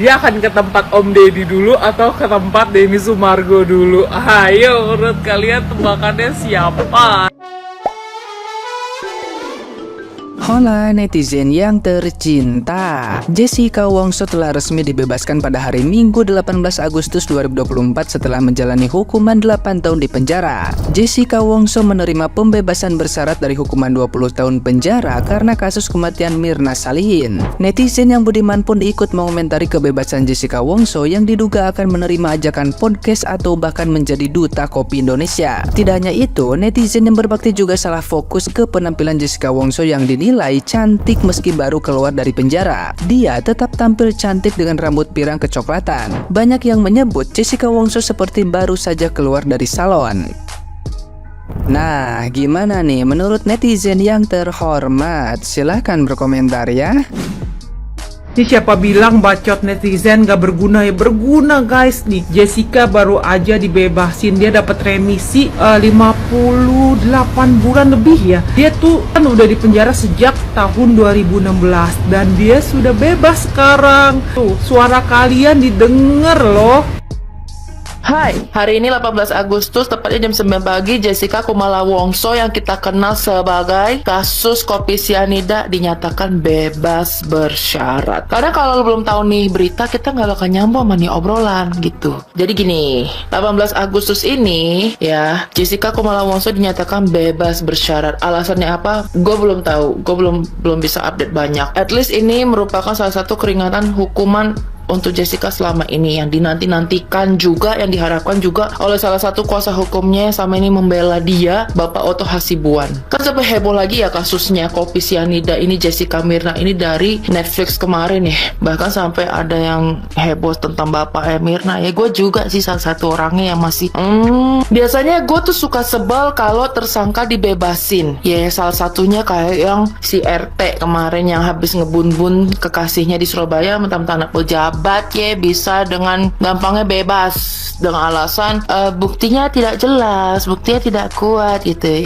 dia akan ke tempat Om Deddy dulu atau ke tempat Denny Sumargo dulu? Ayo, menurut kalian tembakannya siapa? Hola netizen yang tercinta, Jessica Wongso telah resmi dibebaskan pada hari Minggu 18 Agustus 2024 setelah menjalani hukuman 8 tahun di penjara. Jessica Wongso menerima pembebasan bersyarat dari hukuman 20 tahun penjara karena kasus kematian Mirna Salihin. Netizen yang budiman pun ikut mengomentari kebebasan Jessica Wongso yang diduga akan menerima ajakan podcast atau bahkan menjadi duta kopi Indonesia. Tidak hanya itu, netizen yang berbakti juga salah fokus ke penampilan Jessica Wongso yang dinilai cantik meski baru keluar dari penjara. Dia tetap tampil cantik dengan rambut pirang kecoklatan. Banyak yang menyebut Jessica Wongso seperti baru saja keluar dari salon. Nah, gimana nih menurut netizen yang terhormat? Silahkan berkomentar ya. Ini siapa bilang bacot netizen gak berguna? Ya berguna guys. Nih Jessica baru aja dibebasin. Dia dapat remisi 58 bulan lebih ya. Dia tuh kan udah di penjara sejak tahun 2016 dan dia sudah bebas sekarang. Tuh suara kalian didengar loh. Hai, hari ini 18 Agustus, tepatnya jam 9 pagi, Jessica Kumala Wongso yang kita kenal sebagai kasus kopi sianida dinyatakan bebas bersyarat. Karena kalau lo belum tahu nih berita, kita nggak bakal nyambung sama nih obrolan gitu. Jadi gini, 18 Agustus ini ya, Jessica Kumala Wongso dinyatakan bebas bersyarat. Alasannya apa? Gue belum tahu, gue belum bisa update banyak. At least ini merupakan salah satu keringanan hukuman untuk Jessica selama ini yang dinanti-nantikan juga, yang diharapkan juga oleh salah satu kuasa hukumnya yang sama ini membela dia, Bapak Otto Hasibuan. Kan sampai heboh lagi ya kasusnya kopi sianida ini Jessica Mirna ini dari Netflix kemarin ya. Bahkan sampai ada yang heboh tentang Bapak Mirna. Ya gue juga sih salah satu orangnya yang masih biasanya gue tuh suka sebel kalau tersangka dibebasin. Ya salah satunya kayak yang si RT kemarin yang habis ngebun-bun kekasihnya di Surabaya mentang-mentang anak pejabat ya bisa dengan gampangnya bebas dengan alasan buktinya tidak jelas, buktinya tidak kuat gitu.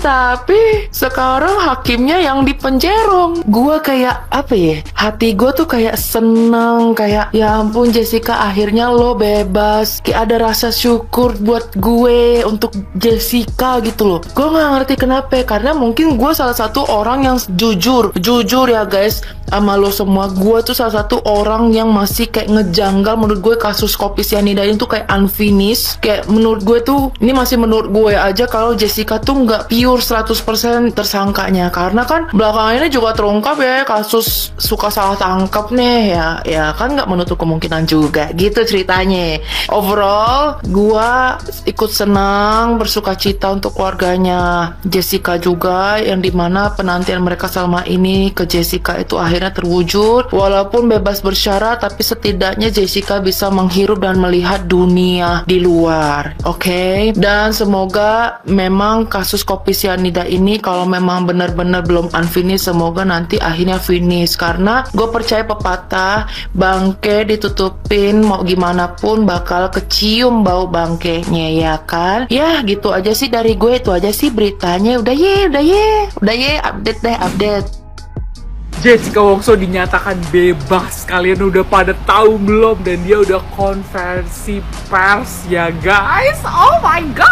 Tapi sekarang hakimnya yang dipenjerong. Gua kayak apa ya? Hati gue tuh kayak seneng, kayak ya ampun Jessica akhirnya lo bebas. Kayak ada rasa syukur buat gue untuk Jessica gitu loh. Gue nggak ngerti kenapa, karena mungkin gue salah satu orang yang jujur ya guys sama lo semua. Gue tuh salah satu orang yang masih kayak ngejanggal. Menurut gue kasus kopi sianida ini tuh kayak unfinished. Kayak menurut gue tuh, ini masih menurut gue aja kalau Jessica tuh nggak pure 100% tersangkanya. Karena kan belakangan ini juga terungkap ya kasus suka salah tangkap nih ya kan nggak menutup kemungkinan juga gitu ceritanya. Overall gue ikut senang, bersuka cita untuk keluarganya Jessica juga, yang dimana penantian mereka selama ini ke Jessica itu akhirnya terwujud. Walaupun bebas bersyarat, tapi setidaknya Jessica bisa menghirup dan melihat dunia di luar. Oke? Dan semoga memang kasus kopi sianida ini kalau memang benar-benar belum unfinished, semoga nanti akhirnya finish. Karena gue percaya pepatah, bangke ditutupin mau gimana pun bakal kecium bau bangkenya, ya kan? Ya gitu aja sih dari gue, itu aja sih beritanya. Udah ye, update. Jessica Wongso dinyatakan bebas. Kalian udah pada tahu belum? Dan dia udah konversi pers ya guys. Oh my god.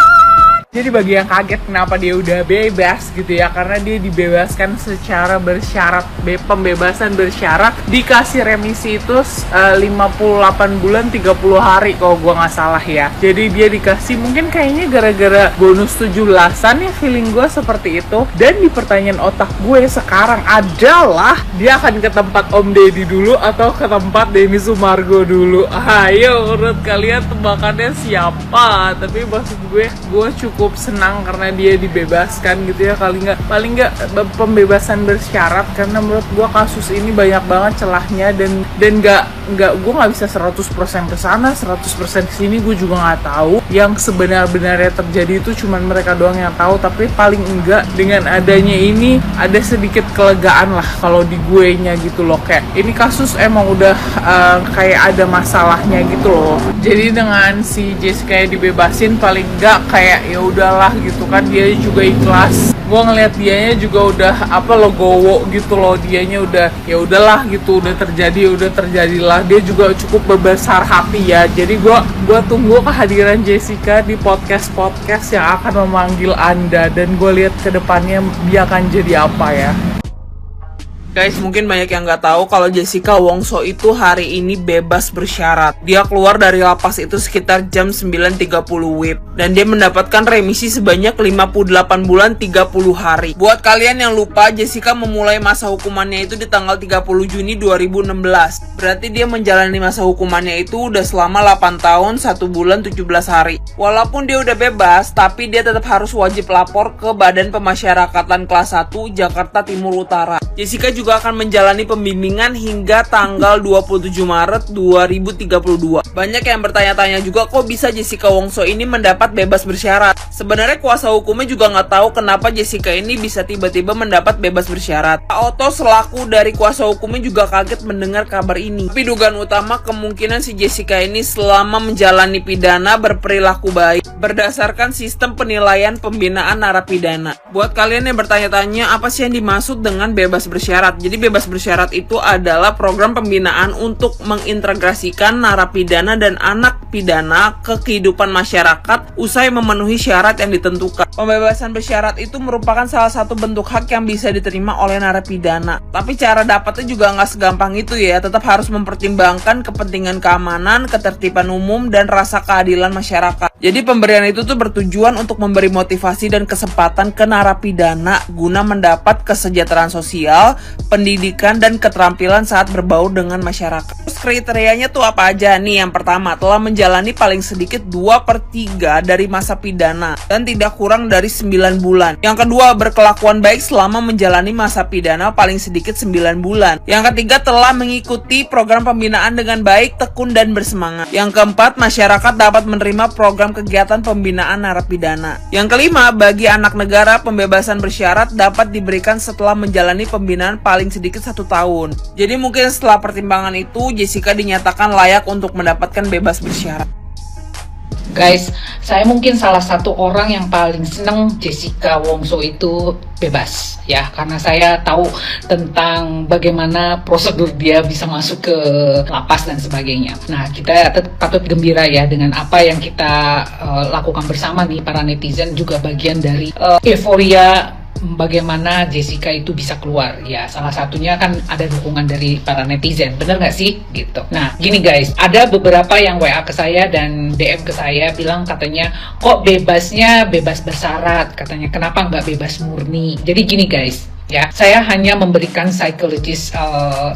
Jadi bagi yang kaget kenapa dia udah bebas gitu ya, karena dia dibebaskan secara bersyarat. Pembebasan bersyarat, dikasih remisi itu 58 bulan 30 hari kalau gua nggak salah ya. Jadi dia dikasih mungkin kayaknya gara-gara bonus 17-an ya, feeling gua seperti itu. Dan di pertanyaan otak gue sekarang adalah dia akan ke tempat Om Deddy dulu atau ke tempat Denny Sumargo dulu? Ayo, menurut kalian tembakannya siapa? Tapi maksud gue cukup senang karena dia dibebaskan gitu ya. Paling nggak pembebasan bersyarat, karena menurut gue kasus ini banyak banget celahnya dan gue nggak bisa 100% kesana 100% kesini. Gue juga nggak tahu yang sebenar-benarnya terjadi, itu cuman mereka doang yang tahu. Tapi paling enggak dengan adanya ini ada sedikit kelegaan lah kalau di gue nya gitu loh. Kayak ini kasus emang udah kayak ada masalahnya gitu loh. Jadi dengan si Jessica dibebasin, paling enggak kayak ya udahlah gitu kan, dia juga ikhlas. Gue ngeliat dianya juga udah legowo gitu loh, dianya udah ya udahlah gitu, udah terjadi lah dia juga cukup berbesar hati ya. Jadi gue tunggu kehadiran Jessica di podcast yang akan memanggil Anda, dan gue lihat ke depannya dia akan jadi apa ya. Guys, mungkin banyak yang nggak tahu kalau Jessica Wongso itu hari ini bebas bersyarat. Dia keluar dari lapas itu sekitar jam 9.30 WIB. Dan dia mendapatkan remisi sebanyak 58 bulan 30 hari. Buat kalian yang lupa, Jessica memulai masa hukumannya itu di tanggal 30 Juni 2016. Berarti dia menjalani masa hukumannya itu udah selama 8 tahun, 1 bulan, 17 hari. Walaupun dia udah bebas, tapi dia tetap harus wajib lapor ke Badan Pemasyarakatan Kelas 1 Jakarta Timur Utara. Jessica juga akan menjalani pembimbingan hingga tanggal 27 Maret 2032. Banyak yang bertanya-tanya juga, kok bisa Jessica Wongso ini mendapat bebas bersyarat? Sebenarnya kuasa hukumnya juga nggak tahu kenapa Jessica ini bisa tiba-tiba mendapat bebas bersyarat. Pak Otto selaku dari kuasa hukumnya juga kaget mendengar kabar ini. Tapi dugaan utama kemungkinan si Jessica ini selama menjalani pidana berperilaku baik berdasarkan sistem penilaian pembinaan narapidana. Buat kalian yang bertanya-tanya apa sih yang dimaksud dengan bebas bersyarat? Jadi bebas bersyarat itu adalah program pembinaan untuk mengintegrasikan narapidana dan anak pidana ke kehidupan masyarakat usai memenuhi syarat yang ditentukan. Pembebasan bersyarat itu merupakan salah satu bentuk hak yang bisa diterima oleh narapidana. Tapi cara dapatnya juga nggak segampang itu ya, tetap harus mempertimbangkan kepentingan keamanan, ketertiban umum, dan rasa keadilan masyarakat. Jadi pemberian itu tuh bertujuan untuk memberi motivasi dan kesempatan ke narapidana guna mendapat kesejahteraan sosial, pendidikan, dan keterampilan saat berbaur dengan masyarakat. Terus kriterianya tuh apa aja nih? Yang pertama, telah menjalani paling sedikit 2/3 dari masa pidana dan tidak kurang dari 9 bulan. Yang kedua, berkelakuan baik selama menjalani masa pidana paling sedikit 9 bulan. Yang ketiga, telah mengikuti program pembinaan dengan baik, tekun, dan bersemangat. Yang keempat, masyarakat dapat menerima program kegiatan pembinaan narapidana. Yang kelima, bagi anak negara, pembebasan bersyarat dapat diberikan setelah menjalani pembinaan paling sedikit 1 tahun. Jadi mungkin setelah pertimbangan itu, Jessica dinyatakan layak untuk mendapatkan bebas bersyarat. Guys, saya mungkin salah satu orang yang paling seneng Jessica Wongso itu bebas ya, karena saya tahu tentang bagaimana prosedur dia bisa masuk ke lapas dan sebagainya. Nah, kita patut gembira ya dengan apa yang kita lakukan bersama nih para netizen, juga bagian dari euforia bagaimana Jessica itu bisa keluar ya. Salah satunya kan ada dukungan dari para netizen, bener nggak sih gitu. Nah gini guys, ada beberapa yang WA ke saya dan DM ke saya bilang katanya kok bebasnya bebas bersyarat, katanya kenapa nggak bebas murni. Jadi gini guys ya, saya hanya memberikan psikologis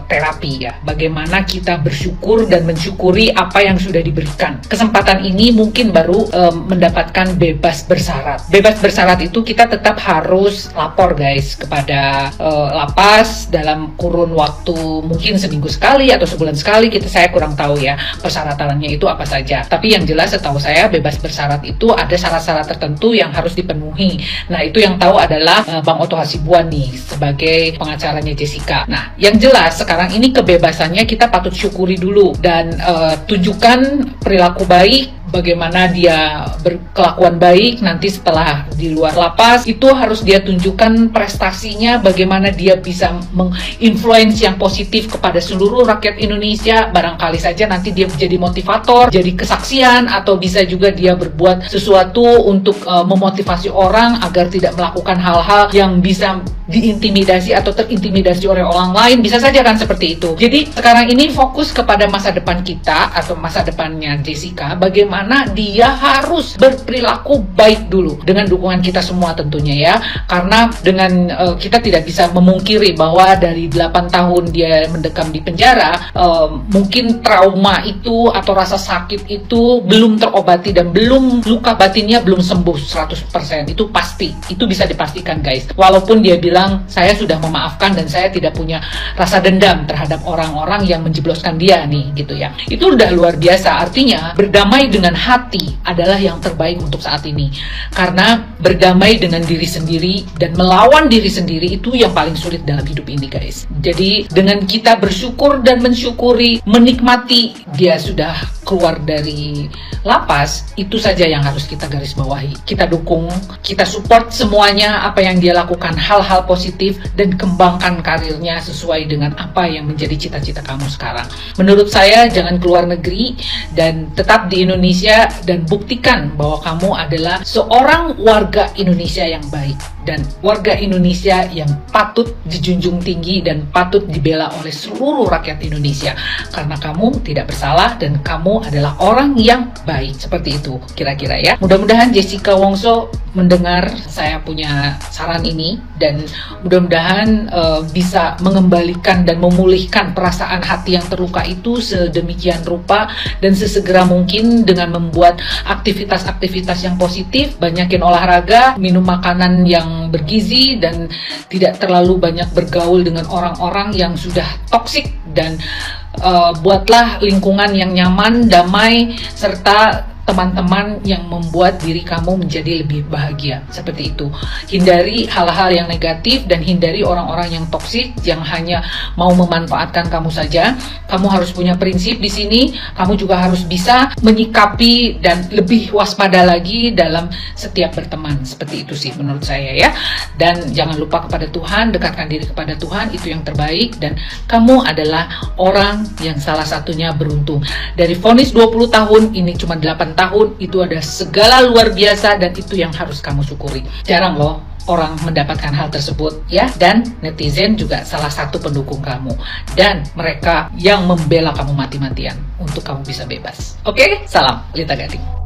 terapi ya, bagaimana kita bersyukur dan mensyukuri apa yang sudah diberikan. Kesempatan ini mungkin baru mendapatkan bebas bersyarat. Bebas bersyarat itu kita tetap harus lapor guys kepada lapas dalam kurun waktu mungkin seminggu sekali atau sebulan sekali, saya kurang tahu ya persyaratannya itu apa saja. Tapi yang jelas setahu saya bebas bersyarat itu ada syarat-syarat tertentu yang harus dipenuhi. Nah itu yang tahu adalah Bang Otto Hasibuan nih sebagai pengacaranya Jessica. Nah, yang jelas sekarang ini kebebasannya kita patut syukuri dulu dan tunjukkan perilaku baik, bagaimana dia berkelakuan baik nanti setelah di luar lapas. Itu harus dia tunjukkan prestasinya, bagaimana dia bisa menginfluence yang positif kepada seluruh rakyat Indonesia. Barangkali saja nanti dia menjadi motivator, jadi kesaksian, atau bisa juga dia berbuat sesuatu untuk memotivasi orang agar tidak melakukan hal-hal yang bisa diintimidasi atau terintimidasi oleh orang lain. Bisa saja kan seperti itu. Jadi sekarang ini fokus kepada masa depan kita atau masa depannya Jessica, bagaimana dia harus berperilaku baik dulu dengan dukungan kita semua tentunya ya. Karena dengan kita tidak bisa memungkiri bahwa dari 8 tahun dia mendekam di penjara, mungkin trauma itu atau rasa sakit itu belum terobati dan luka batinnya belum sembuh 100%. Itu pasti, itu bisa dipastikan guys. Walaupun dia bilang saya sudah memaafkan dan saya tidak punya rasa dendam terhadap orang-orang yang menjebloskan dia nih gitu ya. Itu udah luar biasa. Artinya berdamai dengan hati adalah yang terbaik untuk saat ini. Karena berdamai dengan diri sendiri dan melawan diri sendiri itu yang paling sulit dalam hidup ini guys. Jadi dengan kita bersyukur dan mensyukuri, menikmati dia sudah keluar dari lapas, itu saja yang harus kita garis bawahi. Kita dukung, kita support semuanya apa yang dia lakukan, hal-hal positif, dan kembangkan karirnya sesuai dengan apa yang menjadi cita-cita kamu sekarang. Menurut saya jangan keluar negeri dan tetap di Indonesia dan buktikan bahwa kamu adalah seorang warga Indonesia yang baik dan warga Indonesia yang patut dijunjung tinggi dan patut dibela oleh seluruh rakyat Indonesia karena kamu tidak bersalah dan kamu adalah orang yang baik. Seperti itu kira-kira ya. Mudah-mudahan Jessica Wongso mendengar saya punya saran ini dan mudah-mudahan bisa mengembalikan dan memulihkan perasaan hati yang terluka itu sedemikian rupa dan sesegera mungkin dengan membuat aktivitas-aktivitas yang positif, banyakin olahraga, minum makanan yang bergizi dan tidak terlalu banyak bergaul dengan orang-orang yang sudah toksik dan buatlah lingkungan yang nyaman, damai, serta teman-teman yang membuat diri kamu menjadi lebih bahagia. Seperti itu. Hindari hal-hal yang negatif dan hindari orang-orang yang toksik yang hanya mau memanfaatkan kamu saja. Kamu harus punya prinsip di sini. Kamu juga harus bisa menyikapi dan lebih waspada lagi dalam setiap berteman. Seperti itu sih menurut saya ya. Dan jangan lupa kepada Tuhan, dekatkan diri kepada Tuhan, itu yang terbaik dan kamu adalah orang yang salah satunya beruntung. Dari vonis 20 tahun ini cuma 8 tahun, itu ada segala luar biasa dan itu yang harus kamu syukuri. Jarang loh orang mendapatkan hal tersebut ya, dan netizen juga salah satu pendukung kamu dan mereka yang membela kamu mati-matian untuk kamu bisa bebas. Oke, salam Lita Gading.